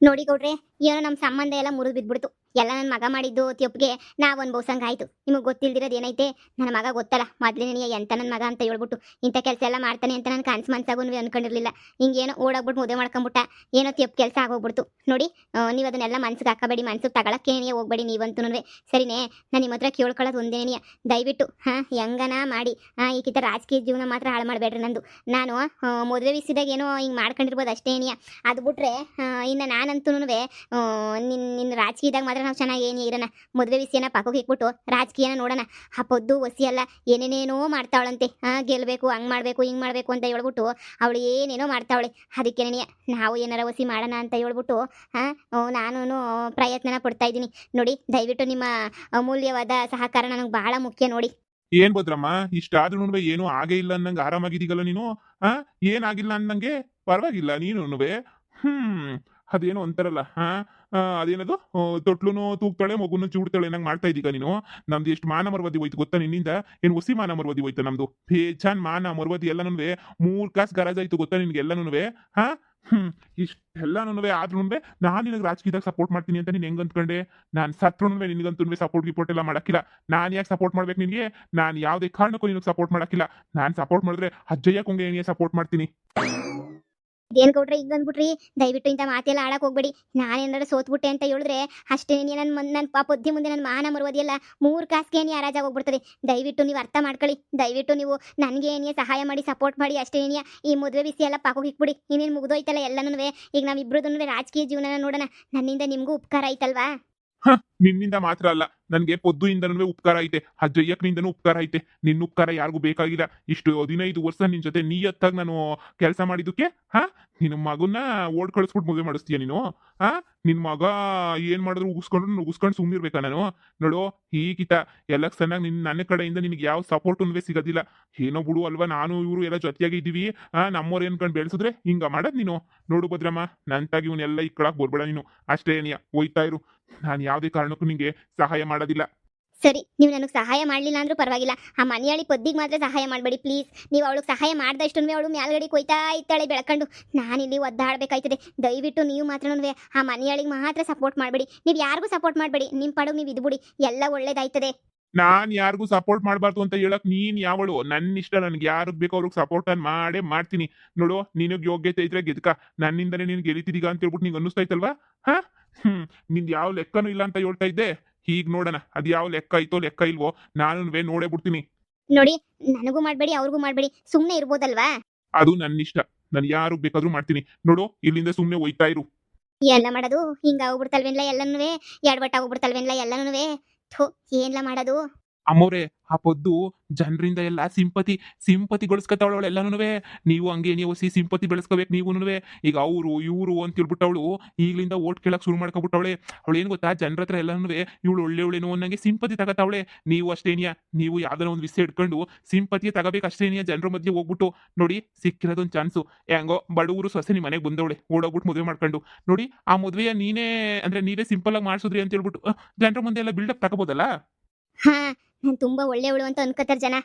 ನೋಡಿ ಗೌಡ್ರೆ, ಏನೋ ನಮ್ಮ ಸಂಬಂಧ ಎಲ್ಲ ಮುರಿದು ಬಿದ್ಬಿಡ್ತು. ಎಲ್ಲ ನನ್ನ ಮಗ ಮಾಡಿದ್ದು ತಪ್ಪಿಗೆ ನಾವು ಅನ್ಭವ್ಸಂಗೆ ಆಯ್ತು. ನಿಮಗೆ ಗೊತ್ತಿಲ್ದಿರೋದು ಏನೈತೆ, ನನ್ನ ಮಗ ಗೊತ್ತಲ್ಲ ಮೊದಲನೇ ಎಂತ ನನ್ನ ಮಗ ಅಂತ ಹೇಳ್ಬಿಟ್ಟು ಇಂಥ ಕೆಲಸ ಎಲ್ಲ ಮಾಡ್ತಾನೆ ಅಂತ ನನ್ನ ಕನ್ಸು ಮನ್ಸಾಗೂ ಅನ್ಕೊಂಡಿರ್ಲಿಲ್ಲ. ಹಿಂಗೇನೋ ಓಡೋಗ್ಬಿಟ್ಟು ಮದುವೆ ಮಾಡ್ಕೊಂಬಿಟ್ಟ, ಏನೋ ತಪ್ಪು ಕೆಲಸ ಆಗೋಗ್ಬಿಡ್ತು. ನೋಡಿ, ನೀವು ಅದನ್ನೆಲ್ಲ ಮನ್ಸಿಗೆ ಹಾಕಬೇಡಿ, ಮನ್ಸಿಗೆ ತಗೊಳಕ್ಕೇನೇ ಹೋಗ್ಬೇಡಿ ನೀವಂತೂ. ಸರಿನೇ, ನಾನು ನಿಮ್ಮ ಹತ್ರ ಕೇಳ್ಕೊಳ್ಳೋದು ಒಂದೇನೆಯ, ದಯವಿಟ್ಟು ಹೆಂಗನ ಮಾಡಿ ಈ ಕಿತ್ತ ರಾಜಕೀಯ ಜೀವನ ಮಾತ್ರ ಹಾಳು ಮಾಡಬೇಡ್ರಿ ನಂದು. ನಾನು ಮದುವೆ ವಿಷಯದಾಗ ಏನೋ ಹಿಂಗೆ ಮಾಡ್ಕೊಂಡಿರ್ಬೋದು ಅಷ್ಟೇ ಏನಿಯ. ಅದು ಬಿಟ್ರೆ ಇನ್ನು ನಾನಂತೂ ನಿನ್ನ ರಾಜಕೀಯದಾಗ ಮಾತ್ರ ನಾವು ಚೆನ್ನಾಗಿ ಏನೇ ಇರೋಣ. ಮದುವೆ ವಿಷಯನ ಪಕ್ಕಕ್ಕೆ ಇಟ್ಬಿಟ್ಟು ರಾಜಕೀಯನ ನೋಡೋಣ. ಆ ಪೊದ್ದು ಒಸಿ ಅಲ್ಲ, ಏನೇನೇನೋ ಮಾಡ್ತಾವಳಂತೆ. ಗೆಲ್ಲಬೇಕು, ಹಂಗೆ ಮಾಡಬೇಕು, ಹಿಂಗೆ ಮಾಡಬೇಕು ಅಂತ ಹೇಳ್ಬಿಟ್ಟು ಅವಳು ಏನೇನೋ ಮಾಡ್ತಾವಳೆ. ಅದಕ್ಕೇನೆ ನಾವು ಏನಾರ ಒಸಿ ಮಾಡೋಣ ಅಂತ ಹೇಳ್ಬಿಟ್ಟು ನಾನು ಪ್ರಯತ್ನನ ಪಡ್ತಾ ಇದ್ದೀನಿ. ನೋಡಿ, ದಯವಿಟ್ಟು ನಿಮ್ಮ ಅಮೂಲ್ಯವಾದ ಸಹಕಾರ ನನಗೆ ಬಹಳ ಮುಖ್ಯ. ನೋಡಿ, ಏನ್ ಭದ್ರಮ್ಮ, ಇಷ್ಟಾದ್ರೂ ಏನೂ ಆಗೇ ಇಲ್ಲ ಅನ್ನಂಗೆ ಆರಾಮಾಗಿದ್ದೀಗಲ್ಲ ನೀನು. ಏನಾಗಿಲ್ಲ ಅನ್ನಂಗೆ ಪರವಾಗಿಲ್ಲ ನೀನು. ಅದೇನೋ ಅಂತಾರಲ್ಲ, ಅದೇನದು, ತೊಟ್ಲುನು ತೂಗ್ತಾಳೆ ಮಗುನು ಚೂಡ್ತಾಳೆ ನಂಗೆ ಮಾಡ್ತಾ ಇದ್ದೀಗ ನೀನು. ನಮ್ದು ಎಷ್ಟು ಮಾನ ಮರ್ವದಿ ಹೋಯ್ತು ಗೊತ್ತಾ ನಿನ್ನಿಂದ? ಏನು ಹೊಸಿ ಮಾನ ಮರ್ವದಿ ಹೋಯ್ತು ನಮ್ದು. ಬೇಜಾನ್ ಮಾನ ಮರ್ವದಿ ಎಲ್ಲನೂ 3 ಕಾಸು ಗರಾಜಾಯ್ತು ಗೊತ್ತಾ ನಿನ್ಗೆಲ್ಲನೂ. ಇಷ್ಟೆಲ್ಲನೂ ಆದ್ರೂ ನಾನು ನಿನಗೆ ರಾಜಕೀಯದಾಗ ಸಪೋರ್ಟ್ ಮಾಡ್ತೀನಿ ಅಂತ ನೀನು ಹೆಂಗ್ ಅಂದ್ಕೊಂಡೆ? ನಾನು ಸತ್ರು ನಿನಗಂತೂ ಸಪೋರ್ಟ್ ಗಿಪೋರ್ಟ್ ಎಲ್ಲ ಮಾಡಕ್ಕಿಲ್ಲ. ನಾನು ಯಾಕೆ ಸಪೋರ್ಟ್ ಮಾಡ್ಬೇಕು ನಿನಗೆ? ನಾನು ಯಾವುದೇ ಕಾರಣಕ್ಕೂ ನಿನಗೆ ಸಪೋರ್ಟ್ ಮಾಡಕ್ಕಿಲ್ಲ. ನಾನು ಸಪೋರ್ಟ್ ಮಾಡಿದ್ರೆ ಅಜ್ಜಯ್ಯ ಕೊಂಗೆ ಏನಿಯೇ ಸಪೋರ್ಟ್ ಮಾಡ್ತೀನಿ. ಇದೇನು ಗೌಡ್ರೆ ಈಗ ಅಂದ್ಬಿಟ್ರಿ? ದಯವಿಟ್ಟು ಇಂಥ ಮಾತೆಲ್ಲ ಆಡಕ್ಕೆ ಹೋಗ್ಬೇಡಿ. ನಾನೇನಾದ್ರು ಸೋತ್ಬಿಟ್ಟೆ ಅಂತ ಹೇಳಿದ್ರೆ ಅಷ್ಟೇ, ನನ್ನ ಪೊದ್ದಿ ಮುಂದೆ ನನ್ನ ಮಾನ ಮರುವುದಿಲ್ಲ 3 ಕಾಸಿಗೆ ಏನೇ ಹರಾಜಾಗಿ ಹೋಗ್ಬಿಡ್ತದೆ. ದಯವಿಟ್ಟು ನೀವು ಅರ್ಥ ಮಾಡ್ಕೊಳ್ಳಿ. ದಯವಿಟ್ಟು ನೀವು ನನಗೆ ಏನೇ ಸಹಾಯ ಮಾಡಿ, ಸಪೋರ್ಟ್ ಮಾಡಿ ಅಷ್ಟೇ ಏನಿಯ. ಈ ಮದುವೆ ವಿಷಯ ಎಲ್ಲ ಪಾಕೋಗಿ ಇಕ್ಬಿಡಿ. ಇನ್ನೇನು ಮುಗ್ದೋಯ್ತಲ್ಲ ಎಲ್ಲನೂ. ಈಗ ನಾವಿಬ್ರದ್ದು ರಾಜಕೀಯ ಜೀವನ ನೋಡೋಣ. ನನ್ನಿಂದ ನಿಮಗೂ ಉಪಕಾರ ಆಯ್ತಲ್ವಾ? ನಿನ್ನಿಂದ ಮಾತ್ರ ಅಲ್ಲ, ನನ್ಗೆ ಪೊದ್ದುಯಿಂದನೂ ಉಪಕಾರ ಐತೆ, ಅಜ್ಜಯ್ಯಕ್ನಿಂದನೂ ಉಪಕಾರ ಐತೆ. ನಿನ್ನ ಉಪಕಾರ ಯಾರಿಗೂ ಬೇಕಾಗಿಲ್ಲ. ಇಷ್ಟು 15 ವರ್ಷ ನಿನ್ ಜೊತೆ ನೀಯತ್ತಾಗಿ ನಾನು ಕೆಲಸ ಮಾಡಿದ್ದಕ್ಕೆ ನಿನ್ನ ಮಗನ್ನ ಓಡ್ ಕಳಿಸ್ಬಿಟ್ಟು ಮದುವೆ ಮಾಡಿಸ್ತೀಯ ನೀನು? ನಿನ್ ಮಗ ಏನ್ ಮಾಡಿದ್ರು ಉಗಿಸ್ಕೊಂಡು ಸುಮ್ಮಿರ್ಬೇಕಾ ನಾನು? ನೋಡು, ಈಗಿತ ಎಲೆಕ್ಷನ್ ನನ್ನ ಕಡೆಯಿಂದ ನಿನಗೆ ಯಾವ ಸಪೋರ್ಟ್ ಸಿಗೋದಿಲ್ಲ. ಏನೋ ಬಿಡು ಅಲ್ವಾ, ನಾನು ಇವರು ಎಲ್ಲ ಜೊತೆಯಾಗಿ ಇದ್ದೀವಿ. ನಮ್ಮವ್ರು ಏನ್ಕೊಂಡು ಬೆಳೆಸಿದ್ರೆ ಹಿಂಗ ಮಾಡದ್ ನೀನು? ನೋಡು ಭದ್ರಮ್ಮ, ನಂತಾಗಿ ಇವನ್ನೆಲ್ಲ ಇಕ್ಕಳಕ್ ಬರ್ಬೇಡ ನೀನು. ಅಷ್ಟೇ ಏನಿಯ, ಹೋಯ್ತಾ ಇರು. ನಾನು ಯಾವುದೇ ಕಾರಣಕ್ಕೂ ನಿಂಗೆ ಸಹಾಯ ಮಾಡೋದಿಲ್ಲ. ಸರಿ, ನೀವು ನನಗೆ ಸಹಾಯ ಮಾಡಲಿಲ್ಲ ಅಂದ್ರೂ ಪರವಾಗಿಲ್ಲ. ಆ ಮನೆಯಾಳಿ ಪೊದ್ದಿಗೆ ಮಾತ್ರ ಸಹಾಯ ಮಾಡಬೇಡಿ ಪ್ಲೀಸ್. ನೀವು ಅವಳಿಗೆ ಸಹಾಯ ಮಾಡ್ದಷ್ಟು ಅವಳು ಮ್ಯಾಲ್ಗಡೆ ಕೊಯ್ತಾ ಇರ್ತಾಳೆ ಬೆಳ್ಕೊಂಡು. ನಾನಿಲ್ಲಿ ಒದ್ದಾಡಬೇಕಾಯ್ತದೆ. ದಯವಿಟ್ಟು ನೀವು ಮಾತ್ರ ಆ ಮನೆಯಾಳಿಗೆ ಮಾತ್ರ ಸಪೋರ್ಟ್ ಮಾಡಬೇಡಿ. ನೀವು ಯಾರಿಗೂ ಸಪೋರ್ಟ್ ಮಾಡಬೇಡಿ. ನಿಮ್ಮ ಪಡಗು ನೀವು ಇದ್ಬಿಡಿ, ಎಲ್ಲ ಒಳ್ಳೇದಾಯ್ತದೆ. ನಾನ್ ಯಾರಿಗೂ ಸಪೋರ್ಟ್ ಮಾಡಬಾರ್ದು ಅಂತ ಹೇಳಕ್ ನೀನ್ ಯಾವಳು? ನನ್ನ ಇಷ್ಟ, ನನ್ಗೆ ಯಾರಿಗೆ ಬೇಕೋ ಅವ್ರಿಗೆ ಸಪೋರ್ಟ್ ನಾನು ಮಾಡೇ ಮಾಡ್ತೀನಿ. ನೋಡು, ನಿನಗೆ ಯೋಗ್ಯತೆ ಇದ್ರೆ ಗೆದ್ಕ, ನನ್ನಿಂದನೇ ನೀನು ಗೆಲಿತಿದೀಗ ಅಂತ ಹೇಳ್ಬಿಟ್ಟು ನಿಂಗೆ ಅನ್ನಿಸ್ತಾಯ್ತಲ್ವಾ? ನಿಂದು ಯಾವ ಲೆಕ್ಕನೂ ಇಲ್ಲ ಅಂತ ಹೇಳ್ತಾ ಇದ್ದೆ. ಈಗ ನೋಡೋಣ ಅದು ಯಾವ ಲೆಕ್ಕ ಐತೋ ಲೆಕ್ಕ ಇಲ್ವೋ, ನಾನು ನೋಡೇ ಬಿಡ್ತೀನಿ. ನೋಡಿ, ನನಗೂ ಮಾಡಬೇಡಿ, ಅವ್ರಿಗೂ ಮಾಡಬೇಡಿ, ಸುಮ್ಮನೆ ಇರ್ಬೋದಲ್ವಾ? ಅದು ನನ್ನ ಇಷ್ಟ, ನಾನು ಯಾರು ಬೇಕಾದ್ರೂ ಮಾಡ್ತೀನಿ. ನೋಡು, ಇಲ್ಲಿಂದ ಸುಮ್ಮನೆ ಹೋಯ್ತಾ ಇರು. ಎಲ್ಲ ಮಾಡೋದು ಹಿಂಗಾಗ್ಬಿಡ್ತಲ್ವೇನ್ಲ ಎಲ್ಲನೂ, ಎಡವಟ್ಟಾಗ್ಬಿಡ್ತಲ್ವೇನ್ಲ ಎಲ್ಲನೂ. ಥು, ಏನ್ಲ ಮಾಡೋದು? ಅಮ್ಮವ್ರೆ, ಆ ಪೊದ್ದು ಜನರಿಂದ ಎಲ್ಲ ಸಿಂಪತಿಗೊಳಿಸ್ಕೊತಾವಳು ಎಲ್ಲನೂ. ನೀವು ಹಂಗೆ ನೀವು ಸಿಂಪತಿ ಬೆಳೆಸ್ಕೋಬೇಕು ನೀವುನುವೆ. ಈಗ ಅವರು ಇವರು ಅಂತ ಹೇಳ್ಬಿಟ್ಟವಳು ಈಗಲಿಂದ ಓಟ್ ಕೇಳಕ್ ಶುರು ಮಾಡ್ಕೊಬಿಟ್ಟವಳೆ. ಅವಳು ಏನು ಗೊತ್ತಾ, ಜನರ ಹತ್ರ ಎಲ್ಲನೂ ಇವಳು ಒಳ್ಳೆವಳೇನೋ ಅನ್ನಂಗೆ ಸಿಂಪತಿ ತಗೋತಾವಳೆ. ನೀವು ಅಷ್ಟೇನಿಯಾ, ನೀವು ಯಾವ್ದಾರ ಒಂದು ವಿಷಯ ಇಟ್ಕೊಂಡು ಸಿಂಪತಿಯ ತಗೋಬೇಕು ಅಷ್ಟೇನಿಯಾ. ಜನರ ಮಧ್ಯೆ ಹೋಗ್ಬಿಟ್ಟು ನೋಡಿ, ಸಿಕ್ಕಿರೋದೊಂದು ಚಾನ್ಸು. ಹೆಂಗೋ ಬಡವರು ಸೊಸೆ ನಿಮ್ಮ ಮನೆಗೆ ಬಂದವಳೆ, ಓಡೋಗ್ಬಿಟ್ಟು ಮದುವೆ ಮಾಡ್ಕೊಂಡು ನೋಡಿ, ಆ ಮದುವೆಯ ನೀವೇ ಸಿಂಪಲ್ ಆಗಿ ಮಾಡಿಸಿದ್ರಿ ಅಂತ ಹೇಳ್ಬಿಟ್ಟು ಜನರ ಮುಂದೆ ಎಲ್ಲ ಬಿಲ್ಡಪ್ ತಗೋಬೋದಲ್ಲ. ನಾನು ತುಂಬಾ ಒಳ್ಳೆಯವಳು ಅಂತ ಅನ್ಕೋತಾರ ಜನ.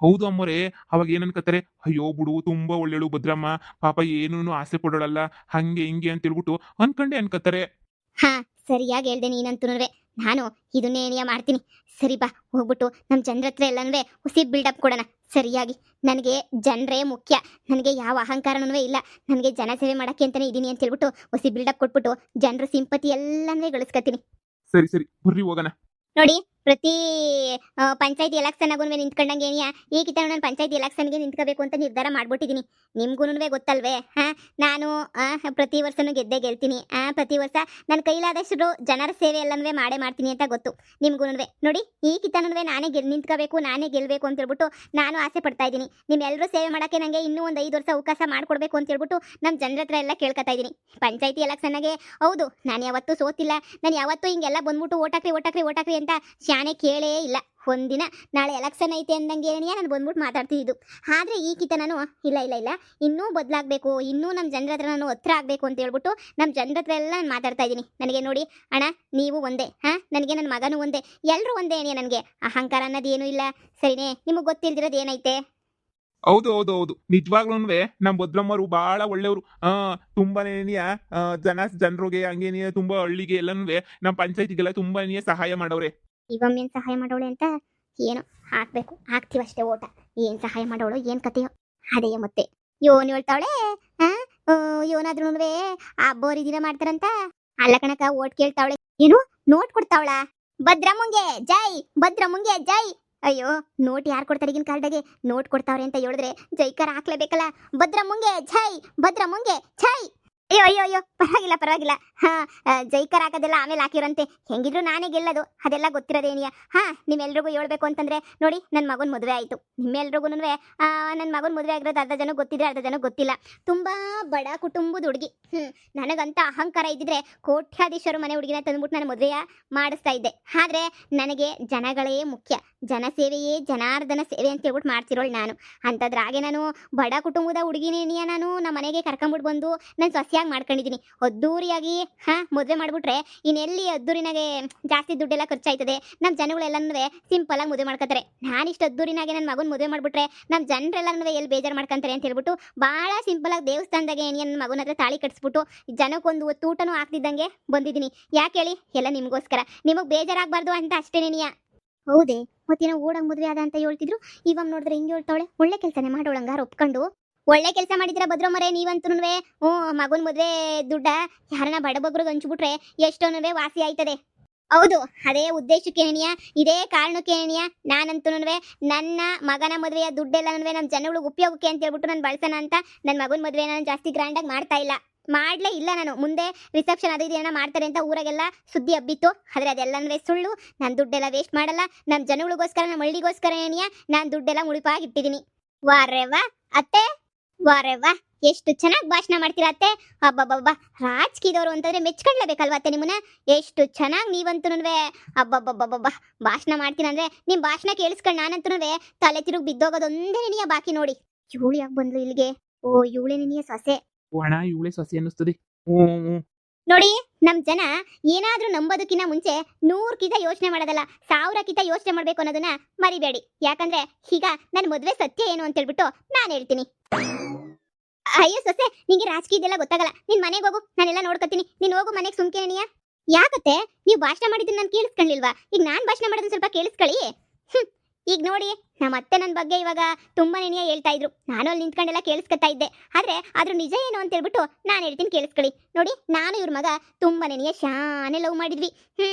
ಹೌದು ಅಮ್ಮರೇ, ಅವಾಗ ಏನ್ ಅನ್ಕೋತಾರೆ, ಅಯ್ಯೋ ಬಿಡು ತುಂಬಾ ಒಳ್ಳೆಳು ಭದ್ರಮ್ಮ, ಪಾಪ ಏನೂ ಆಸೆ ಪಡೋಳಲ್ಲ, ಹಂಗೆ ಹಿಂಗೆ ಅಂತ ಹೇಳ್ಬಿಟ್ಟು ಅನ್ಕೋತಾರೆ. ಸರಿಯಾಗಿ ಹೇಳ್ದೆ ನೀನಂತೂ. ನಾನು ಇದನ್ನೇ ಮಾಡ್ತೀನಿ. ಸರಿ ಬಾ, ಹೋಗ್ಬಿಟ್ಟು ನಮ್ಮ ಜನರ ಹತ್ರ ಎಲ್ಲನೂ ಹುಸಿ ಬಿಲ್ಡಪ್ ಕೊಡೋಣ ಸರಿಯಾಗಿ. ನನಗೆ ಜನರೇ ಮುಖ್ಯ, ನನಗೆ ಯಾವ ಅಹಂಕಾರನೂ ಇಲ್ಲ. ನನಗೆ ಜನ ಸೇವೆ ಮಾಡಕ್ಕೆ ಅಂತಾನೆ ಇದೀನಿ ಅಂತ ಹೇಳ್ಬಿಟ್ಟು ಹುಸಿ ಬಿಲ್ಡಪ್ ಕೊಟ್ಬಿಟ್ಟು ಜನರ ಸಿಂಪತಿ ಎಲ್ಲನೂ ಗಳಿಸ್ಕೊತೀನಿ. ಸರಿ ಬರ್ರಿ ಹೋಗೋಣ. ನೋಡಿ, ಪ್ರತಿ ಪಂಚಾಯತಿ ಎಲೆಕ್ಷನ್ಗೂ ನಿಂತ್ಕೊಂಡಂಗೆ ಏನಿಯ, ಈಗಿತ ನಾನು ಪಂಚಾಯತಿ ಎಲೆಕ್ಷನ್ಗೆ ನಿಂತ್ಕೋಬೇಕು ಅಂತ ನಿರ್ಧಾರ ಮಾಡ್ಬಿಟ್ಟಿದ್ದೀನಿ. ನಿಮ್ಗೂ ಗೊತ್ತಲ್ವೇ? ನಾನು ಪ್ರತಿ ವರ್ಷನೂ ಗೆಲ್ತೀನಿ. ಪ್ರತಿ ವರ್ಷ ನನ್ನ ಕೈಲಾದಷ್ಟು ಜನರ ಸೇವೆ ಎಲ್ಲನೂ ಮಾಡೇ ಮಾಡ್ತೀನಿ ಅಂತ ಗೊತ್ತು ನಿಮ್ಗೂ. ನೋಡಿ, ಈಗಿತನೂ ನಾನೇ ನಿಂತ್ಕೋಬೇಕು, ನಾನೇ ಗೆಲ್ಲಬೇಕು ಅಂತ ಹೇಳ್ಬಿಟ್ಟು ನಾನು ಆಸೆ ಪಡ್ತಾ ಇದ್ದೀನಿ. ನಿಮ್ಮೆಲ್ಲರೂ ಸೇವೆ ಮಾಡೋಕ್ಕೆ ನನಗೆ ಇನ್ನೂ ಒಂದು 5 ವರ್ಷ ಅವಕಾಶ ಮಾಡಿಕೊಡ್ಬೇಕು ಅಂತ ಹೇಳ್ಬಿಟ್ಟು ನಮ್ಮ ಜನರ ಹತ್ರ ಎಲ್ಲ ಕೇಳ್ಕೊತಾ ಇದ್ದೀನಿ. ಪಂಚಾಯತಿ ಎಲೆಕ್ಷನ್ಗೆ ಹೌದು, ನಾನು ಯಾವತ್ತೂ ಸೋತಿಲ್ಲ. ನಾನು ಯಾವತ್ತೂ ಹಿಂಗೆಲ್ಲ ಬಂದ್ಬಿಟ್ಟು ಓಟಾಕ್ರಿ ಅಂತ ಶಾನೆ ಕೇಳೇ ಇಲ್ಲ. ಒಂದಿನ ನಾಳೆ ಎಲೆಕ್ಷನ್ ಐತೆ ಅಂದಂಗೆ ನಾನು ಬಂದ್ಬಿಟ್ಟು ಮಾತಾಡ್ತಿದ್ದು. ಆದರೆ ಈಗಿತ ನಾನು ಇಲ್ಲ ಇನ್ನೂ ಬದಲಾಗಬೇಕು, ಇನ್ನೂ ನಮ್ಮ ಜನರ ಹತ್ರ ನಾನು ಹತ್ರ ಆಗಬೇಕು ಅಂತ ಹೇಳ್ಬಿಟ್ಟು ನಮ್ಮ ಜನರ ಹತ್ರ ಎಲ್ಲ ನಾನು ಮಾತಾಡ್ತಾ ಇದ್ದೀನಿ. ನನಗೆ ನೋಡಿ ಅಣ್ಣ, ನೀವು ಒಂದೇ, ನನಗೆ ನನ್ನ ಮಗನೂ ಒಂದೇ, ಎಲ್ಲರೂ ಒಂದೇ. ನನಗೆ ಅಹಂಕಾರ ಅನ್ನೋದು ಏನೂ ಇಲ್ಲ. ಸರಿನೇ? ನಿಮಗೆ ಗೊತ್ತಿಲ್ದಿರೋದು ಏನೈತೆ? ಹೌದು ಹೌದು ಹೌದು ನಿಜವಾಗ್ಲೂ ನಮ್ಮ ಭದ್ರಮ್ಮರು ಬಹಳ ಒಳ್ಳೆಯವರು. ತುಂಬಾನೇ ಜನರಿಗೆ ಹಂಗೇನಿಯ ತುಂಬಾ ಹಳ್ಳಿಗೆ ಎಲ್ಲನೂ ನಮ್ಮ ಪಂಚಾಯತಿಗೆಲ್ಲ ತುಂಬಾನೇ ಸಹಾಯ ಮಾಡವ್ರೆ. ಇವಮ್ಮೇನ್ ಸಹಾಯ ಮಾಡೋಳೆ ಅಂತ ಏನೋ ಹಾಕ್ಬೇಕು ಹಾಕ್ತಿವಷ್ಟೇ ಓಟ. ಏನ್ ಸಹಾಯ ಮಾಡೋಳು ಏನ್ ಕತೆಯೋ ಅದೇ ಮತ್ತೆ ಯೋನ್ ಹೇಳ್ತಾವಳೆ. ಯೋನಾದ್ರೂ ಆ ಬೋರಿ ದಿನ ಮಾಡ್ತಾರಂತ ಅಲ್ಲ ಕಣಕ ಓಟ್ ಕೇಳ್ತಾವಳೆ. ಏನು ನೋಟ್ ಕೊಡ್ತಾವಳ? ಭದ್ರಮ್ಮಂಗೆ ಜೈ, ಭದ್ರಮ್ಮಂಗೆ ಜೈ. ಅಯ್ಯೋ ನೋಟ್ ಯಾರು ಕೊಡ್ತಾರೆ ಈಗಿನ ಕಾಲದಾಗೆ? ನೋಟ್ ಕೊಡ್ತಾವ್ರೆ ಅಂತ ಹೇಳಿದ್ರೆ ಜೈಕಾರ ಹಾಕ್ಲೇಬೇಕಲ್ಲ. ಭದ್ರಮ್ಮಂಗೆ ಜೈ, ಭದ್ರಮ್ಮಂಗೆ ಜೈ. ಅಯ್ಯೋ ಅಯ್ಯೋ ಅಯ್ಯೋ ಪರವಾಗಿಲ್ಲ ಪರವಾಗಿಲ್ಲ. ಜೈಕರ್ ಹಾಕೋದೆಲ್ಲ ಆಮೇಲೆ ಹಾಕಿರಂತೆ. ಹೆಂಗಿದ್ರು ನಾನೇ ಗೆಲ್ಲೋದು ಅದೆಲ್ಲ ಗೊತ್ತಿರೋದೇನಿಯ. ನಿಮ್ಮೆಲ್ರಿಗೂ ಹೇಳ್ಬೇಕು ಅಂತಂದ್ರೆ ನೋಡಿ, ನನ್ನ ಮಗನ ಮದುವೆ ಆಯಿತು. ನಿಮ್ಮೆಲ್ರಿಗೂ ನನ್ನ ಮಗನ ಮದುವೆ ಆಗಿರೋದು ಅರ್ಧ ಜನ ಗೊತ್ತಿದ್ರೆ ಅರ್ಧ ಜನ ಗೊತ್ತಿಲ್ಲ. ತುಂಬಾ ಬಡ ಕುಟುಂಬದ ಹುಡುಗಿ. ನನಗಂತ ಅಹಂಕಾರ ಇದ್ದಿದ್ರೆ ಕೋಟ್ಯಾಧೀಶರು ಮನೆ ಹುಡುಗಿನ ತಂದ್ಬಿಟ್ಟು ನಾನು ಮದುವೆಯ ಮಾಡಿಸ್ತಾ ಇದ್ದೆ. ಆದ್ರೆ ನನಗೆ ಜನಗಳೇ ಮುಖ್ಯ, ಜನಸೇವೆಯೇ ಜನಾರ್ದನ ಸೇವೆ ಅಂತ ಹೇಳ್ಬಿಟ್ಟು ಮಾಡ್ತಿರೋಳು ನಾನು. ಅಂಥದ್ರಾಗೆ ನಾನು ಬಡ ಕುಟುಂಬದ ಹುಡುಗಿನೇನಿಯ ನಾನು ನಮ್ಮ ಮನೆಗೆ ಕರ್ಕೊಂಬಿಟ್ಟು ಬಂದು ನಾನು ಸೊಸೆಯಾಗಿ ಮಾಡ್ಕೊಂಡಿದ್ದೀನಿ. ಅದ್ದೂರಿಯಾಗಿ ಮದುವೆ ಮಾಡ್ಬಿಟ್ರೆ ಇನ್ನೆಲ್ಲಿ ಅದ್ದೂರಿನಾಗೆ ಜಾಸ್ತಿ ದುಡ್ಡೆಲ್ಲ ಖರ್ಚಾಯ್ತದೆ. ನಮ್ಮ ಜನಗಳೆಲ್ಲನೂ ಸಿಂಪಲ್ ಆಗಿ ಮದುವೆ ಮಾಡ್ಕೊತಾರೆ. ನಾನಿಷ್ಟು ಅದ್ದೂರಿನಾಗೆ ನನ್ನ ಮಗನ ಮದುವೆ ಮಾಡ್ಬಿಟ್ರೆ ನಮ್ಮ ಜನರೆಲ್ಲನೂ ಎಲ್ಲಿ ಬೇಜಾರು ಮಾಡ್ಕೊಂತಾರೆ ಅಂತ ಹೇಳ್ಬಿಟ್ಟು ಭಾಳ ಸಿಂಪಲ್ ಆಗಿ ದೇವಸ್ಥಾನದಾಗೆ ನನ್ನ ಮಗನ ಹತ್ರ ತಾಳಿ ಕಟ್ಸ್ಬಿಟ್ಟು ಜನಕ್ಕೊಂದು ಹೊತ್ತು ಊಟನೂ ಆಗ್ತಿದ್ದಂಗೆ ಬಂದಿದ್ದೀನಿ. ಯಾಕೆ ಹೇಳಿ? ಎಲ್ಲ ನಿಮಗೋಸ್ಕರ, ನಿಮಗೆ ಬೇಜಾರಾಗಬಾರ್ದು ಅಂತ ಅಷ್ಟೇನೇನಿಯ. ಹೌದೇ ಮತ್ತೇನೋ ಓಡಂಗ್ ಮದುವೆ ಆದ ಅಂತ ಹೇಳ್ತಿದ್ರು. ಇವಾಗ ನೋಡಿದ್ರೆ ಹಿಂಗೆ ಹೇಳ್ತಾವಳೆ. ಒಳ್ಳೆ ಕೆಲಸನೇ ಮಾಡೋಳಂಗಾರ ಒಪ್ಕೊಂಡು. ಒಳ್ಳೆ ಕೆಲಸ ಮಾಡಿದಿರ ಭದ್ರಮ್ಮರೇ ನೀವಂತೂ. ಮಗನ ಮದುವೆ ದುಡ್ಡ ಯಾರನ್ನ ಬಡಬಗ್ರಿಗೆ ಹಂಚ್ಬಿಟ್ರೆ ಎಷ್ಟೋನುವೆ ವಾಸಿ ಆಯ್ತದೆ. ಹೌದು, ಅದೇ ಉದ್ದೇಶಕ್ಕೇನಿಯ, ಇದೇ ಕಾರಣಕ್ಕೇನಿಯ ನಾನಂತೂ ನನ್ನ ಮಗನ ಮದುವೆಯ ದುಡ್ಡೆಲ್ಲ ನಮ್ಮ ಜನಗಳಿಗೆ ಉಪಯೋಗಕ್ಕೆ ಅಂತ ಹೇಳ್ಬಿಟ್ಟು ನಾನು ಬಳಸೋಣ ಅಂತ ನನ್ನ ಮಗನ ಮದುವೆ ನಾನು ಜಾಸ್ತಿ ಗ್ರ್ಯಾಂಡಾಗಿ ಮಾಡ್ತಾ ಇಲ್ಲ. ಮಾಡಲೇ ಇಲ್ಲ ನಾನು. ಮುಂದೆ ರಿಸೆಪ್ಷನ್ ಅದು ಇದೇನ ಮಾಡ್ತಾರೆ ಅಂತ ಊರಾಗೆಲ್ಲ ಸುದ್ದಿ ಹಬ್ಬಿತ್ತು. ಆದರೆ ಅದೆಲ್ಲನೂ ಸುಳ್ಳು. ನಾನು ದುಡ್ಡೆಲ್ಲ ವೇಸ್ಟ್ ಮಾಡಲ್ಲ. ನಮ್ಮ ಜನಗಳಿಗೋಸ್ಕರ, ನಮ್ಮ ಹಳ್ಳಿಗೋಸ್ಕರ ಏನಿಯ ನಾನು ದುಡ್ಡೆಲ್ಲ ಮುಡಿಪಾಗಿಟ್ಟಿದ್ದೀನಿ. ವಾರೆವ್ವ ಅತ್ತೆ, ವಾರೆವ್ವ ಎಷ್ಟು ಚೆನ್ನಾಗಿ ಭಾಷಣ ಮಾಡ್ತೀರಾ ಅತ್ತೆ. ಹಬ್ಬಬ್ಬಬ್ಬ, ರಾಜಕೀಯದವರು ಅಂತಂದ್ರೆ ಮೆಚ್ಕೊಳ್ಳೇಬೇಕಲ್ವ ಅತ್ತೆ ನಿಮ್ಮನ್ನ. ಎಷ್ಟು ಚೆನ್ನಾಗಿ ನೀವಂತೂ ಹಬ್ಬಬ್ಬಬ್ಬಬ್ಬ ಭಾಷಣ ಮಾಡ್ತೀನಂದ್ರೆ ನಿಮ್ಮ ಭಾಷಣ ಕೇಳಿಸ್ಕೊಂಡು ನಾನಂತೂ ತಲೆ ತಿರುಗಿ ಬಿದ್ದೋಗೋದೊಂದೇ ನಿಯ ಬಾಕಿ ನೋಡಿ. ಇವಳು ಯಾಕೆ ಬಂದ್ಲು ಇಲ್ಲಿಗೆ? ಓ ಇವಳೆ ನಿನಿಯ ಸೊಸೆ. ಒಣ ಇವಳೆ ಸೊಸೆ ಅನ್ನಿಸ್ತದೆ. ನೋಡಿ, ನಮ್ ಜನ ಏನಾದ್ರೂ ನಂಬೋದಕ್ಕಿಂತ ಮುಂಚೆ 100 ಯೋಚನೆ ಮಾಡೋದಲ್ಲ, 1000 ಯೋಚನೆ ಮಾಡ್ಬೇಕು ಅನ್ನೋದನ್ನ ಮರಿಬೇಡಿ. ಯಾಕಂದ್ರೆ ಈಗ ನನ್ನ ಮದುವೆ ಸತ್ಯ ಏನು ಅಂತ ಹೇಳ್ಬಿಟ್ಟು ನಾನು ಹೇಳ್ತೀನಿ. ಅಯ್ಯೋ ಸೊಸೆ, ನಿಂಗೆ ರಾಜಕೀಯದೆಲ್ಲ ಗೊತ್ತಾಗಲ್ಲ. ನಿನ್ ಮನೆಗೆ ಹೋಗು, ನಾನೆಲ್ಲ ನೋಡ್ಕೊತೀನಿ. ನೀನ್ ಹೋಗು ಮನೆಗೆ ಸುಮ್ಕೇನಿಯ. ಯಾಕತ್ತೆ ನೀವು ಭಾಷಣ ಮಾಡಿದ್ದನ್ನ ನಾನು ಕೇಳಿಸ್ಕೊಳ್ಳಿಲ್ವಾ? ಈಗ ನಾನು ಭಾಷಣ ಮಾಡೋದನ್ನ ಸ್ವಲ್ಪ ಕೇಳಿಸ್ಕೊಳ್ಳಿ. ಈಗ ನೋಡಿ, ನಮ್ಮ ಅತ್ತೆ ನನ್ನ ಬಗ್ಗೆ ಇವಾಗ ತುಂಬಾ ನೆನೆಯ ಹೇಳ್ತಾ ಇದ್ರು. ನಾನು ಅಲ್ಲಿ ನಿಂತ್ಕೊಂಡೆಲ್ಲ ಕೇಳಿಸ್ಕೊತಾ ಇದ್ದೆ. ಆದ್ರೆ ಅದ್ರ ನಿಜ ಏನು ಅಂತ ಹೇಳ್ಬಿಟ್ಟು ನಾನು ಹೇಳ್ತೀನಿ ಕೇಳಿಸ್ಕೊಳ್ಳಿ. ನೋಡಿ, ನಾನು ಇವ್ರ ಮಗ ತುಂಬಾ ನೆನೆಯ ಶಾನೆ ಲವ್ ಮಾಡಿದ್ವಿ.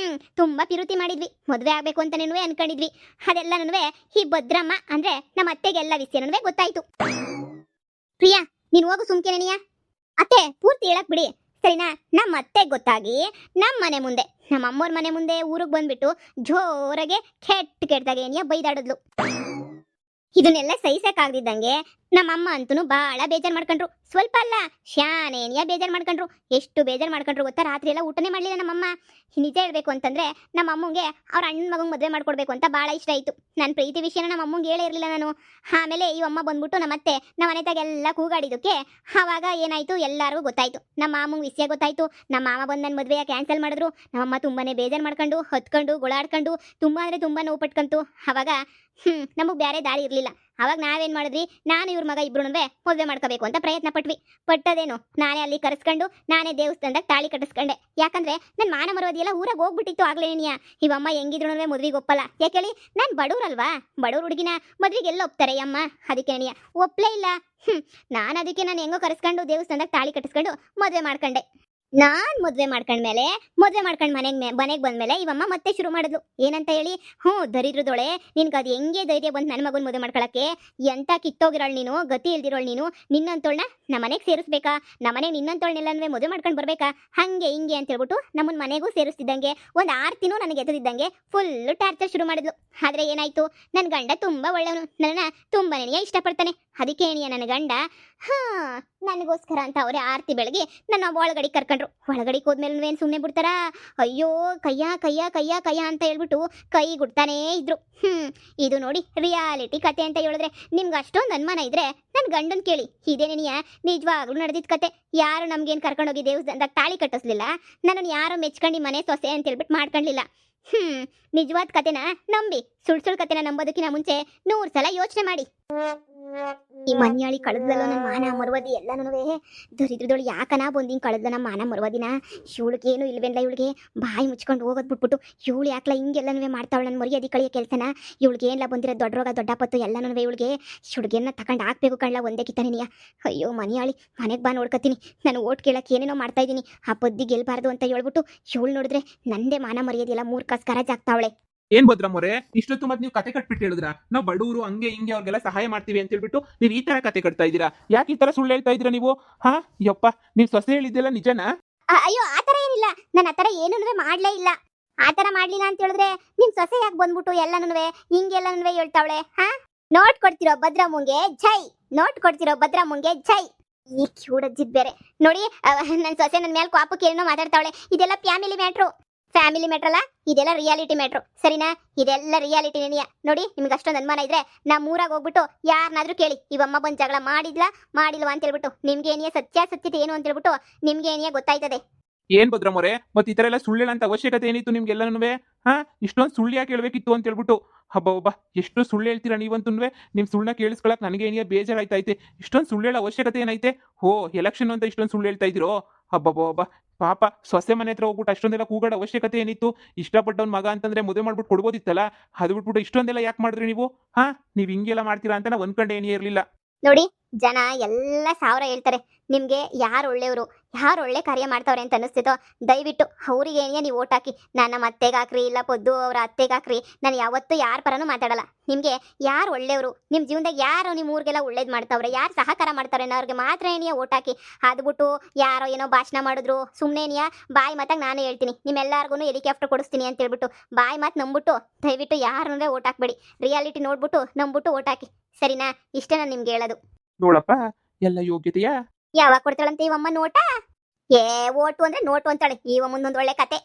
ತುಂಬಾ ಪಿರುತಿ ಮಾಡಿದ್ವಿ. ಮದುವೆ ಆಗ್ಬೇಕು ಅಂತ ಅನ್ಕೊಂಡಿದ್ವಿ. ಅದೆಲ್ಲನೂ ಈ ಭದ್ರಮ್ಮ ಅಂದ್ರೆ ನಮ್ಮ ಅತ್ತೆಗೆಲ್ಲ ವಿಷಯನೂ ಗೊತ್ತಾಯ್ತು. ಪ್ರಿಯಾ, ನೀನು ಹೋಗು ಸುಮ್ಕೆನೆನಿಯ. ಅತ್ತೆ ಪೂರ್ತಿ ಹೇಳಕ್ ಬಿಡಿ ಸರಿನಾ? ನಮ್ಮ ಅತ್ತೆ ಗೊತ್ತಾಗಿ ನಮ್ಮ ಮನೆ ಮುಂದೆ, ನಮ್ಮ ಅಮ್ಮೋರ್ ಮನೆ ಮುಂದೆ ಊರಿಗೆ ಬಂದ್ಬಿಟ್ಟು ಜೋರಾಗೆ ಕೆಟ್ಟದಾಗೆ ಏನಿಯ ಬೈದಾಡಿದ್ಲು. ಇದನ್ನೆಲ್ಲ ಸಹಿಸಕ್ಕಾಗ್ದಿದ್ದಂಗೆ ನಮ್ಮಮ್ಮ ಅಂತೂ ಭಾಳ ಬೇಜಾರು ಮಾಡ್ಕೊಂಡ್ರು. ಸ್ವಲ್ಪ ಅಲ್ಲ, ಶಾನೇನಿಯ ಬೇಜಾರು ಮಾಡ್ಕೊಂಡ್ರು. ಎಷ್ಟು ಬೇಜಾರು ಮಾಡ್ಕೊಂಡ್ರು ಗೊತ್ತಾ? ರಾತ್ರಿ ಎಲ್ಲ ಊಟನೇ ಮಾಡಲಿಲ್ಲ ನಮ್ಮಮ್ಮ. ನಿಜ ಹೇಳ್ಬೇಕು ಅಂತಂದ್ರೆ ನಮ್ಮ ಅಮ್ಮಂಗೆ ಅವ್ರ ಅಣ್ಣನ ಮಗಂಗೆ ಮದುವೆ ಮಾಡ್ಕೊಡ್ಬೇಕು ಅಂತ ಭಾಳ ಇಷ್ಟ ಆಯಿತು. ನನ್ನ ಪ್ರೀತಿ ವಿಷಯನ ನಮ್ಮ ಅಮ್ಮಂಗೆ ಹೇಳೇ ಇರಲಿಲ್ಲ ನಾನು. ಆಮೇಲೆ ಈ ಅಮ್ಮ ಬಂದ್ಬಿಟ್ಟು ನಮ್ಮತ್ತೆ ನಮ್ಮ ಮನೆತಾಗೆಲ್ಲ ಕೂಗಾಡಿದಕ್ಕೆ ಆವಾಗ ಏನಾಯಿತು, ಎಲ್ಲರಿಗೂ ಗೊತ್ತಾಯಿತು. ನಮ್ಮ ಮಾಮಂಗೆ ವಿಷಯ ಗೊತ್ತಾಯಿತು. ನಮ್ಮ ಮಾಮ ಬಂದು ನನ್ನ ಮದುವೆಯ ಕ್ಯಾನ್ಸಲ್ ಮಾಡಿದ್ರು. ನಮ್ಮಮ್ಮ ತುಂಬಾ ಬೇಜಾರು ಮಾಡ್ಕೊಂಡು ಹತ್ಕೊಂಡು ಗೊಳಾಡ್ಕೊಂಡು ತುಂಬ ಅಂದರೆ ತುಂಬ ನೋವು ಪಟ್ಕೊಂತು. ಆವಾಗ ನಮಗೆ ಬೇರೆ ದಾರಿ ಇರಲಿಲ್ಲ. ಅವಾಗ ನಾವೇನು ಮಾಡಿದ್ವಿ, ನಾನು ಇವ್ರ ಮಗ ಇಬ್ರು ಮದುವೆ ಮಾಡ್ಕೋಬೇಕು ಅಂತ ಪ್ರಯತ್ನ ಪಟ್ಟದೇನು ನಾನೇ ಅಲ್ಲಿ ಕರೆಸ್ಕೊಂಡು ನಾನೇ ದೇವಸ್ಥಾನದಾಗ ತಾಳಿ ಕಟ್ಟಿಸ್ಕೊಂಡೆ. ಯಾಕಂದ್ರೆ ನನ್ನ ಮಾನ ಮರವದಿಯೆಲ್ಲ ಊರಾಗ ಹೋಗ್ಬಿಟ್ಟಿತ್ತು ಆಗ್ಲೇನಿಯ. ಇವಮ್ಮ ಹೆಂಗಿದ್ರು ಮದುವೆಗೆ ಒಪ್ಪಲ್ಲ. ಯಾಕೇಳಿ, ನಾನು ಬಡವ್ರಲ್ವಾ, ಬಡವ್ರ ಹುಡುಗಿನ ಮದುವೆಗೆ ಎಲ್ಲ ಒಪ್ತಾರೆ ಅಮ್ಮ. ಅದಕ್ಕೆ ನೀಯ ಒಪ್ಪಲೇ ಇಲ್ಲ. ನಾನು ಅದಕ್ಕೆ ನಾನು ಹೆಂಗೋ ಕರೆಸ್ಕೊಂಡು ದೇವಸ್ಥಾನದಾಗ ತಾಳಿ ಕಟ್ಟಿಸ್ಕೊಂಡು ಮದುವೆ ಮಾಡ್ಕೊಂಡೆ. ನಾನ್ ಮದುವೆ ಮಾಡ್ಕೊಂಡ್ಮೇಲೆ, ಮದುವೆ ಮಾಡ್ಕೊಂಡು ಮನೆಗೆ ಬಂದ್ಮೇಲೆ ಇವಮ್ಮ ಮತ್ತೆ ಶುರು ಮಾಡಿದ್ಲು. ಏನಂತ ಹೇಳಿ, ದರಿದ್ರದೊಳೆ ನಿನ್ಗೆ ಅದು ಹೆಂಗೆ ಧೈರ್ಯ ಬಂದು ನನ್ನ ಮಗನ ಮದುವೆ ಮಾಡ್ಕೊಳಕ್ಕೆ? ಎಂತ ಕಿತ್ತೋಗಿರೋಳು ನೀನು, ಗತಿ ಇಲ್ದಿರೋಳು ನೀನು. ನಿನ್ನಂತೋಳನ್ನ ನಮ್ಮ ಮನೆಗೆ ಸೇರಿಸ್ಬೇಕಾ? ನಮ್ಮನೆಗೆ ನಿನ್ನಂತೋಳನ್ನೆಲ್ಲನೂ ಮದುವೆ ಮಾಡ್ಕೊಂಡು ಬರ್ಬೇಕಾ? ಹಂಗೆ ಹಿಂಗೆ ಅಂತ ಹೇಳ್ಬಿಟ್ಟು ನಮ್ಮನ್ನ ಮನೆಗೂ ಸೇರಿಸ್ತಿದ್ದಂಗೆ ಒಂದು 6 ತಿಂಗಳು ನನಗೆ ಎತ್ತದಿದ್ದಂಗೆ ಫುಲ್ಲು ಟಾರ್ಚರ್ ಶುರು ಮಾಡಿದ್ಲು. ಆದರೆ ಏನಾಯ್ತು, ನನ್ನ ಗಂಡ ತುಂಬ ಒಳ್ಳೆಯವನು, ನನ್ನ ತುಂಬಾ ಇಷ್ಟಪಡ್ತಾನೆ. ಅದಕ್ಕೆ ಏನಿಯ ನನ್ನ ಗಂಡ ನನಗೋಸ್ಕರ ಅಂತ ಅವರೇ ಆರತಿ ಬೆಳಗ್ಗೆ ನನ್ನ ಒಳಗಡೆ ಕರ್ಕೊಂಡ್ರು. ಒಳಗಡೆಗೆ ಹೋದ್ಮೇಲೆ ಏನು ಸುಮ್ಮನೆ ಬಿಡ್ತಾರಾ? ಅಯ್ಯೋ ಕಯ್ಯ ಕಯ್ಯ ಕಯ್ಯ ಕಯ್ಯ ಅಂತ ಹೇಳ್ಬಿಟ್ಟು ಕೈ ಗುಡ್ತಾನೇ ಇದ್ರು. ಇದು ನೋಡಿ ರಿಯಾಲಿಟಿ ಕತೆ ಅಂತ ಹೇಳಿದ್ರೆ ನಿಮ್ಗೆ ಅಷ್ಟೊಂದು ಅನುಮಾನ ಇದ್ರೆ ನನ್ನ ಗಂಡನ್ ಕೇಳಿ. ಇದೇನೇನಿಯ ನಿಜವಾಗ್ಲೂ ನಡೆದಿದ್ದ ಕತೆ. ಯಾರು ನಮ್ಗೇನು ಕರ್ಕೊಂಡೋಗಿ ದೇವಸ್ಥಾನದಾಗ ತಾಳಿ ಕಟ್ಟಿಸ್ಲಿಲ್ಲ. ನನ್ನನ್ನು ಯಾರು ಮೆಚ್ಕೊಂಡು ಮನೆ ಸೊಸೆ ಅಂತ ಹೇಳ್ಬಿಟ್ಟು ಮಾಡ್ಕೊಳ್ಳಿಲ್ಲ. ನಿಜವಾದ ಕತೆನ ನಂಬಿ ಸುಳ್ ಕತೆನ ನಂಬೋದಕ್ಕಿಂತ ಮುಂಚೆ 100 ಸಲ ಯೋಚನೆ ಮಾಡಿ. ಈ ಮನ್ಯಾಳಿ ಕಳೆದಲ್ಲೋ ನನ್ನ ಮಾನ ಮರುವದಿ ಎಲ್ಲನೂ ದರಿದ್ರದೊಳು ಯಾಕನ ಬಂದಿಂಗ್ ಕಳೆದ ನಮ್ಮ ಮಾನ ಮರುವದಿನ. ಇವಳಿಗೇನು ಇಲ್ವೇನ್ಲ, ಇವಳಿಗೆ ಬಾಯಿ ಮುಚ್ಕೊಂಡು ಹೋಗೋದು ಬಿಟ್ಬಿಟ್ಟು ಇವಳು ಯಾಕಲ ಹಿಂಗೆಲ್ಲನೂ ಮಾಡ್ತಾವಳು ನನ್ನ ಮರ್ಯಾದೆ ಕಳಿಯೋ ಕೆಲಸನ. ಇವಳಿಗೇನ್ಲ ಬಂದಿರೋ ದೊಡ್ಡ ರೋಗ ದೊಡ್ಡ ಪತ್ತು ಎಲ್ಲನೂ ಇವಳಿಗೆ ಹುಡುಗಿಯನ್ನ ತಗೊಂಡು ಹಾಕ್ಬೇಕು ಕಣ್ಲ ಒಂದೇ ಕಿತ್ತನಿಯ. ಅಯ್ಯೋ ಮನ್ಯಾಳಿ ಮನೆಗೆ ಬಾ ನೋಡ್ಕೊತೀನಿ, ನಾನು ಓಟ್ ಕೇಳಕ್ಕೆ ಏನೇನೋ ಮಾಡ್ತಾ ಇದ್ದೀನಿ, ಆ ಪದ್ದಿ ಗೆಲ್ಬಾರ್ದು ಅಂತ ಹೇಳ್ಬಿಟ್ಟು ಇವಳು ನೋಡಿದ್ರೆ ನಂದೇ ಮಾನ ಮರ್ಯಾದೆಲ್ಲ 3 ಕಾಸು ಕರಾಜ್ ಆಗ್ತಾವಳೆ. ಏನ್ ಭದ್ರಮ್ಮವ್ರೆ, ಇಷ್ಟೊತ್ತು ಮತ್ತೆ ನೀವು ಕತೆ ಕಟ್ಬಿಟ್ಟು ಹೇಳಿದ್ರ ನಾವು ಬಡವರು ಹಂಗೆ ಹಿಂಗೆ ಅವ್ರಿಗೆಲ್ಲ ಸಹಾಯ ಮಾಡ್ತೀವಿ ಅಂತ ಹೇಳ್ಬಿಟ್ಟು ನೀವು ಈ ತರ ಕತೆ ಕಟ್ತಾ ಇದ್ದೀರಾ? ಯಾಕೆ ಈ ತರ ಸುಳ್ಳು ಹೇಳ್ತಾ ಇದ್ದೀರಾ ನೀವು? ಹಾ ಯಪ್ಪ, ನೀವ್ ಸೊಸೆ ಹೇಳಿದ್ದೆಲ್ಲ ನಿಜನಾ? ಅಯ್ಯೋ ಆತರ ಏನಿಲ್ಲ, ನಾನು ಆತರ ಏನೂ ಮಾಡ್ಲೇ ಇಲ್ಲ. ಆತರ ಮಾಡ್ಲಿಲ್ಲ ಅಂತ ಹೇಳಿದ್ರೆ ನಿಮ್ ಸೊಸೆ ಯಾಕೆ ಬಂದ್ಬಿಟ್ಟು ಎಲ್ಲನೂ ಹಿಂಗೆಲ್ಲನೂ ಹೇಳ್ತಾವಳೆ? ಹಾ, ನೋಟ್ ಕೊಡ್ತಿರೋ ಭದ್ರಮ್ಮಂಗೆ ಜೈ, ನೋಟ್ ಕೊಡ್ತಿರೋ ಭದ್ರಮ್ಮಂಗೆ ಜೈ. ಈ ಕ್ಯೂಡಜ್ಜಿದ್ ಬೇರೆ ನೋಡಿ, ನನ್ನ ಸೊಸೆ ನನ್ನ ಮೇಲೆ ಕೋಪಕ್ಕೆ ಏನೋ ಮಾತಾಡ್ತಾವಳೆ. ಇದೆಲ್ಲ ಫ್ಯಾಮಿಲಿ ಮ್ಯಾಟ್ರು, ಫ್ಯಾಮಿಲಿ ಮ್ಯಾಟ್ರ್ ಅಲ್ಲ, ಇದೆಲ್ಲ ರಿಯಾಲಿಟಿ ಮ್ಯಾಟ್ರು, ಸರಿನಾ? ಇದೆಲ್ಲ ರಿಯಾಲಿಟಿ ನಿಮಗೆ ಅಷ್ಟೊಂದು ಅನುಮಾನ ಇದ್ರೆ ನಮ್ಮ ಊರಾಗ ಹೋಗ್ಬಿಟ್ಟು ಯಾರನ್ನಾದ್ರೂ ಕೇಳಿ, ಇವಮ್ಮ ಬಂದು ಜಗಳ ಮಾಡಿಲ್ವಾ ಅಂತ ಹೇಳ್ಬಿಟ್ಟು ನಿಮ್ಗೆ ಏನಿಯ ಸತ್ಯತೆ ಏನು ಅಂತ ಹೇಳ್ಬಿಟ್ಟು ನಿಮ್ಗೆ ಏನಿಯ ಗೊತ್ತಾಯ್ತದೆ. ಏನ್ ಭದ್ರಮ್ಮವ್ರೆ, ಮತ್ತೆ ಈ ತರ ಎಲ್ಲ ಸುಳ್ಳು ಹೇಳಂತ ಅವಶ್ಯಕತೆ ಏನಿತ್ತು ನಿಮ್ಗೆಲ್ಲನೂ? ಹಾ, ಇಷ್ಟೊಂದು ಸುಳ್ಳು ಯಾಕೆ ಹೇಳ್ಬೇಕಿತ್ತು ಅಂತ ಹೇಳ್ಬಿಟ್ಟು? ಹಬ್ಬ ಎಷ್ಟು ಸುಳ್ಳು ಹೇಳ್ತೀರಾ ನೀವಂತೂ. ನಿಮ್ ಸುಳ್ಳನ್ನ ಕೇಳಿಸ್ಕೊಳಕ್ ನನಗೆ ಏನಿಯ ಬೇಜಾರಾಯ್ತೈತೆ. ಇಷ್ಟೊಂದು ಸುಳ್ಳು ಹೇಳೋ ಅವಶ್ಯಕತೆ ಏನೈತೆ? ಓ, ಎಲೆಕ್ಷನ್ ಅಂತ ಇಷ್ಟೊಂದು ಸುಳ್ಳು ಹೇಳ್ತಾ ಇದ್ದೀರೋ? ಹಬ್ಬ ಪಾಪ, ಸೊಸೆ ಮನೆ ಹತ್ರ ಹೋಗ್ಬಿಟ್ಟು ಅಷ್ಟೊಂದೆಲ್ಲ ಕೂಗಾಡೋ ಅವಶ್ಯಕತೆ ಏನಿತ್ತು? ಇಷ್ಟಪಟ್ಟವ್ನ ಮಗ ಅಂತಂದ್ರೆ ಮದುವೆ ಮಾಡ್ಬಿಟ್ಟು ಕೊಡ್ಬೋದಿತ್ತಲ್ಲ, ಅದು ಬಿಟ್ಬಿಟ್ಟು ಇಷ್ಟೊಂದೆಲ್ಲ ಯಾಕೆ ಮಾಡಿದ್ರಿ ನೀವು? ಹಾ, ನೀವ್ ಹಿಂಗೆಲ್ಲ ಮಾಡ್ತೀರಾ ಅಂತ ನಾವು ಒಂದ್ಕಂಡೆ ಏನೇ ಇರ್ಲಿಲ್ಲ. ನೋಡಿ, ಜನ ಎಲ್ಲ 1000 ಹೇಳ್ತಾರೆ, ನಿಮ್ಗೆ ಯಾರು ಒಳ್ಳೆಯವರು, ಯಾರು ಒಳ್ಳೆ ಕಾರ್ಯ ಮಾಡ್ತಾವ್ರೆ ಅಂತ ಅನಿಸ್ತಿತೋ ದಯವಿಟ್ಟು ಅವ್ರಿಗೆ ಏನಿಯ ನೀವು ಓಟ್ ಹಾಕಿ. ನನ್ನ ಅತ್ತೆಗೆ ಹಾಕ್ರಿ, ಇಲ್ಲ ಪೊದ್ದು ಅವ್ರ ಅತ್ತೆಗೆ ಹಾಕ್ರಿ. ನಾನು ಯಾವತ್ತೂ ಯಾರ ಪರನೂ ಮಾತಾಡಲ್ಲ. ನಿಮ್ಗೆ ಯಾರು ಒಳ್ಳೆಯವರು, ನಿಮ್ಮ ಜೀವನದಾಗ ಯಾರು ನಿಮ್ಮ ಊರಿಗೆಲ್ಲ ಒಳ್ಳೇದು ಮಾಡ್ತಾವ್ರೆ, ಯಾರು ಸಹಕಾರ ಮಾಡ್ತಾವ್ರೆ ಅನ್ನೋರಿಗೆ ಮಾತ್ರ ಏನಿಯ ಓಟ್ ಹಾಕಿ. ಅದ್ಬಿಟ್ಟು ಯಾರೋ ಏನೋ ಭಾಷಣ ಮಾಡಿದ್ರು ಸುಮ್ಮನೆ ಏನಿಯ ಬಾಯಿ ಮಾತಾಗ ನಾನು ಹೇಳ್ತೀನಿ ನಿಮ್ಮೆಲ್ಲರಿಗೂ ಹೆಲಿಕಾಪ್ಟರ್ ಕೊಡಿಸ್ತೀನಿ ಅಂತ ಹೇಳ್ಬಿಟ್ಟು ಬಾಯಿ ಮಾತು ನಂಬಿಟ್ಟು ದಯವಿಟ್ಟು ಯಾರನ್ನೇ ಓಟ್ ಹಾಕ್ಬೇಡಿ. ರಿಯಾಲಿಟಿ ನೋಡ್ಬಿಟ್ಟು ನಂಬಿಟ್ಟು ಓಟ್ ಹಾಕಿ, ಸರಿನಾ? ಇಷ್ಟೇ ನಾನು ನಿಮ್ಗೆ ಹೇಳೋದು. ನೋಡಪ್ಪ, ಎಲ್ಲ ಯೋಗ್ಯತೆಯಾ? ಯಾವಾಗ ಕೊಡ್ತಾಳಂತೆ ಇವಮ್ಮ ನೋಟ? ಓಟು ಅಂದ್ರೆ ನೋಟು ಅಂತಾಳೆ. ಇವ ಮುಂದೊಂದು ಒಳ್ಳೆ ಕತೆ.